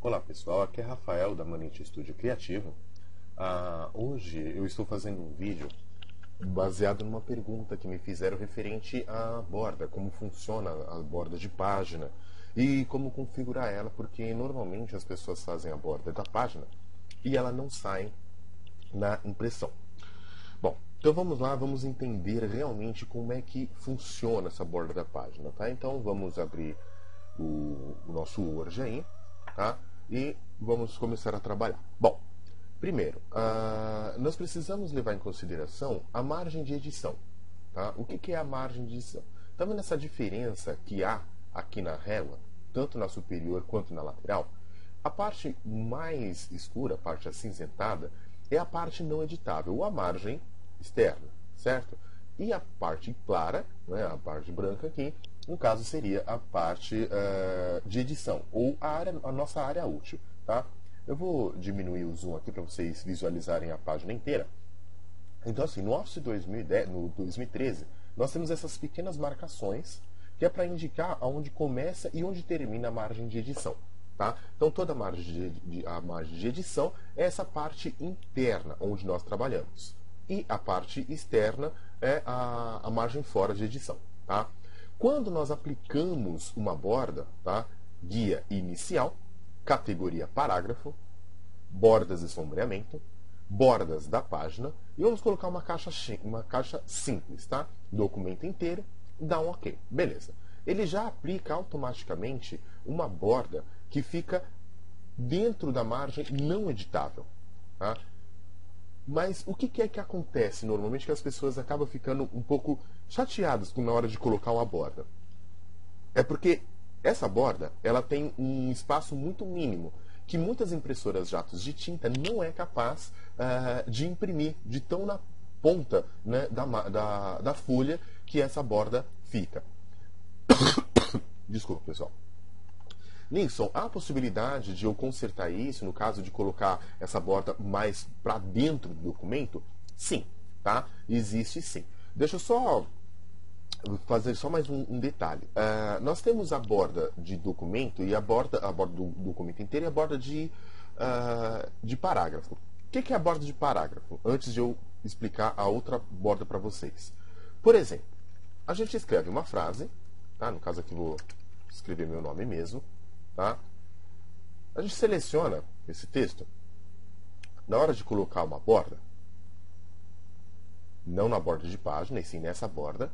Olá pessoal, aqui é Rafael da Manente Estúdio Criativo. Hoje eu estou fazendo um vídeo baseado numa pergunta que me fizeram referente à borda, como funciona a borda de página e como configurar ela, porque normalmente as pessoas fazem a borda da página e ela não sai na impressão. Bom, então vamos lá, vamos entender realmente como é que funciona essa borda da página, tá? Então vamos abrir o nosso Word aí, tá? E vamos começar a trabalhar. Bom, primeiro, nós precisamos levar em consideração a margem de edição, tá? O que é a margem de edição? Tá vendo essa diferença que há aqui na régua, tanto na superior quanto na lateral? A parte mais escura, a parte acinzentada, é a parte não editável, ou a margem externa, certo? E a parte clara, né, a parte branca aqui, no caso seria a parte de edição, ou a nossa área útil, tá? Eu vou diminuir o zoom aqui para vocês visualizarem a página inteira. Então assim, no Office 2010, no 2013, nós temos essas pequenas marcações, que é para indicar aonde começa e onde termina a margem de edição. Tá? Então toda a margem de edição é essa parte interna onde nós trabalhamos. E a parte externa é a margem fora de edição. Tá? Quando nós aplicamos uma borda, tá? Guia inicial, categoria parágrafo, bordas de sombreamento, bordas da página, e vamos colocar uma caixa simples, tá? Documento inteiro, dá um OK. Beleza. Ele já aplica automaticamente uma borda que fica dentro da margem não editável. Tá? Mas o que é que acontece normalmente que as pessoas acabam ficando um pouco chateadas na hora de colocar uma borda? É porque essa borda ela tem um espaço muito mínimo que muitas impressoras jatos de tinta não é capaz de imprimir de tão na ponta, né, da folha que essa borda fica. Desculpa, pessoal. Nilson, há a possibilidade de eu consertar isso, no caso de colocar essa borda mais para dentro do documento? Sim, tá? Existe sim. Deixa eu só fazer só mais um detalhe. Nós temos a borda de documento e a borda do documento inteiro e a borda de parágrafo. O que é a borda de parágrafo? Antes de eu explicar a outra borda para vocês. Por exemplo, a gente escreve uma frase, tá? No caso aqui vou escrever meu nome mesmo. Tá? A gente seleciona esse texto. Na hora de colocar uma borda, não na borda de página, e sim nessa borda,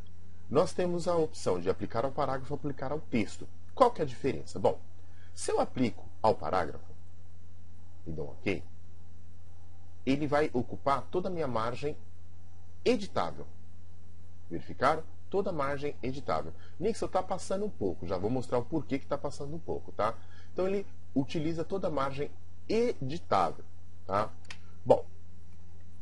nós temos a opção de aplicar ao parágrafo ou aplicar ao texto. Qual que é a diferença? Bom, se eu aplico ao parágrafo e dou um OK, ele vai ocupar toda a minha margem editável. Verificaram? Toda a margem editável. Nixon está passando um pouco, já vou mostrar o porquê que está passando um pouco, tá? Então ele utiliza toda a margem editável, tá? Bom,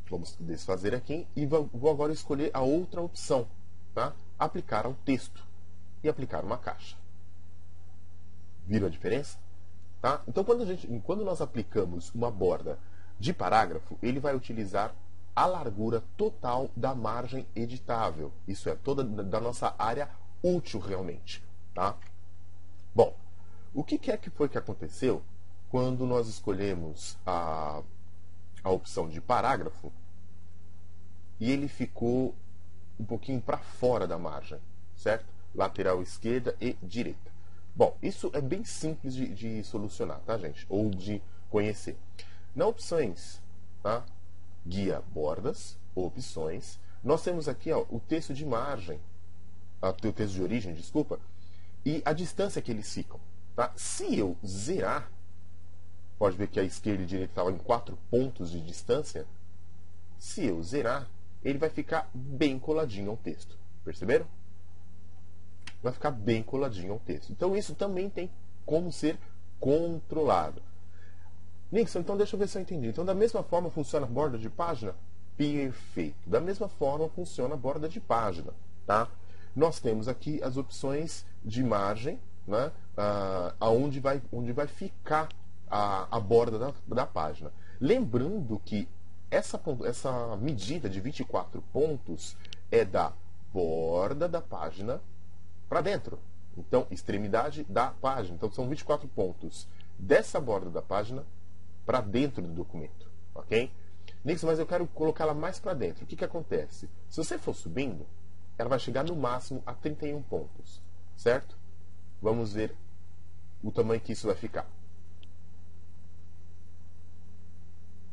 vamos desfazer aqui e vou agora escolher a outra opção, tá? Aplicar ao texto e aplicar uma caixa. Viram a diferença? Tá? Então quando nós aplicamos uma borda de parágrafo, ele vai utilizar a largura total da margem editável. Isso é, toda da nossa área útil realmente. Tá? Bom, o que é que foi que aconteceu quando nós escolhemos a opção de parágrafo e ele ficou um pouquinho para fora da margem, certo? Lateral esquerda e direita. Bom, isso é bem simples de solucionar, tá, gente? Ou de conhecer. Na opções, tá? Guia bordas, opções. Nós temos aqui ó, o texto de margem, o texto de origem, desculpa, e a distância que eles ficam. Tá? Se eu zerar, pode ver que a esquerda e a direita estavam em 4 pontos de distância. Se eu zerar, ele vai ficar bem coladinho ao texto. Perceberam? Vai ficar bem coladinho ao texto. Então isso também tem como ser controlado. Nixon, então deixa eu ver se eu entendi. Então da mesma forma funciona a borda de página? Perfeito. Da mesma forma funciona a borda de página. Tá? Nós temos aqui as opções de margem, né? Onde vai ficar a borda da página. Lembrando que essa medida de 24 pontos é da borda da página para dentro. Então, extremidade da página. Então, são 24 pontos dessa borda da página para dentro do documento, ok? Nixon, mas eu quero colocá-la mais para dentro. O que acontece? Se você for subindo, ela vai chegar no máximo a 31 pontos, certo? Vamos ver o tamanho que isso vai ficar.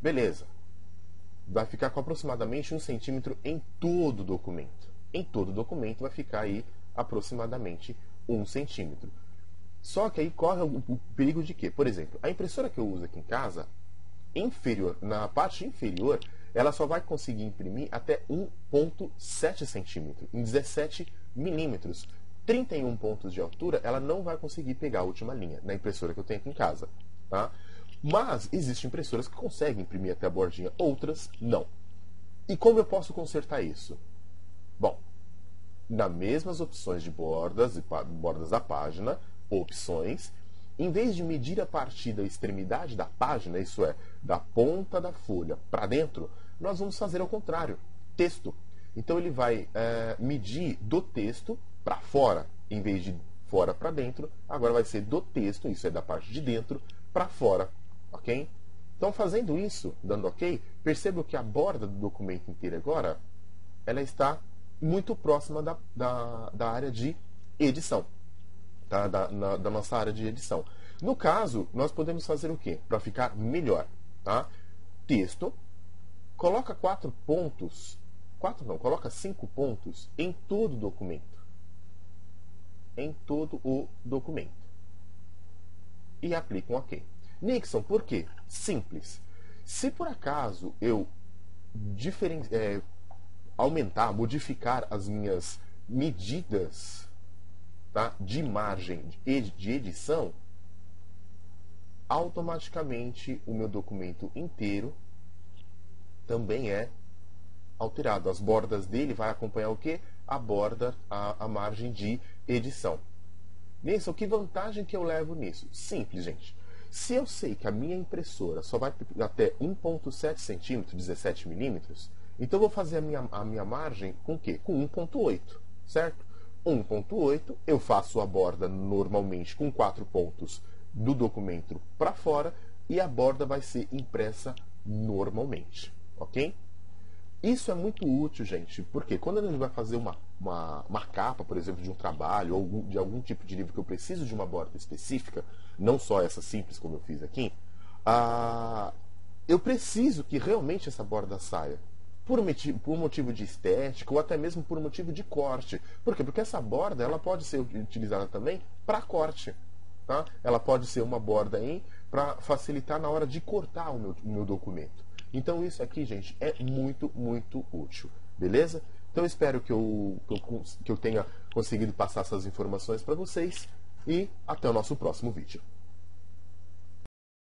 Beleza. Vai ficar com aproximadamente 1 centímetro em todo o documento. Em todo o documento vai ficar aí aproximadamente 1 centímetro. Só que aí corre o perigo de quê? Por exemplo, a impressora que eu uso aqui em casa, na parte inferior, ela só vai conseguir imprimir até 1,7 centímetro, em 17 milímetros. 31 pontos de altura, ela não vai conseguir pegar a última linha na impressora que eu tenho aqui em casa. Tá? Mas existem impressoras que conseguem imprimir até a bordinha, outras não. E como eu posso consertar isso? Bom, nas mesmas opções de bordas da página, opções, em vez de medir a partir da extremidade da página, isso é, da ponta da folha para dentro, nós vamos fazer ao contrário, texto. Então ele vai medir do texto para fora, em vez de fora para dentro, agora vai ser do texto, isso é da parte de dentro, para fora, ok? Então fazendo isso, dando ok, perceba que a borda do documento inteiro agora, ela está muito próxima da área de edição. Tá? Da nossa área de edição. No caso, nós podemos fazer o quê? Para ficar melhor. Tá? Texto, coloca 4 pontos, 4 não, coloca 5 pontos em todo o documento. Em todo o documento. E aplica um OK. Nixon, por quê? Simples. Se por acaso eu aumentar, modificar as minhas medidas, tá, de margem de edição, automaticamente o meu documento inteiro também é alterado. As bordas dele vai acompanhar o quê? A borda, a margem de edição. Nixon, que vantagem que eu levo nisso? Simples, gente. Se eu sei que a minha impressora só vai até 1,7 centímetros, 17 milímetros, então eu vou fazer a minha margem com o quê? Com 1,8, certo? 1,8, eu faço a borda normalmente com 4 pontos do documento para fora e a borda vai ser impressa normalmente, ok? Isso é muito útil, gente, porque quando a gente vai fazer uma capa, por exemplo, de um trabalho ou de algum tipo de livro que eu preciso de uma borda específica, não só essa simples como eu fiz aqui, eu preciso que realmente essa borda saia. Por motivo de estética ou até mesmo por motivo de corte. Por quê? Porque essa borda ela pode ser utilizada também para corte. Tá? Ela pode ser uma borda para facilitar na hora de cortar o meu documento. Então isso aqui, gente, é muito, muito útil. Beleza? Então eu espero que eu tenha conseguido passar essas informações para vocês e até o nosso próximo vídeo.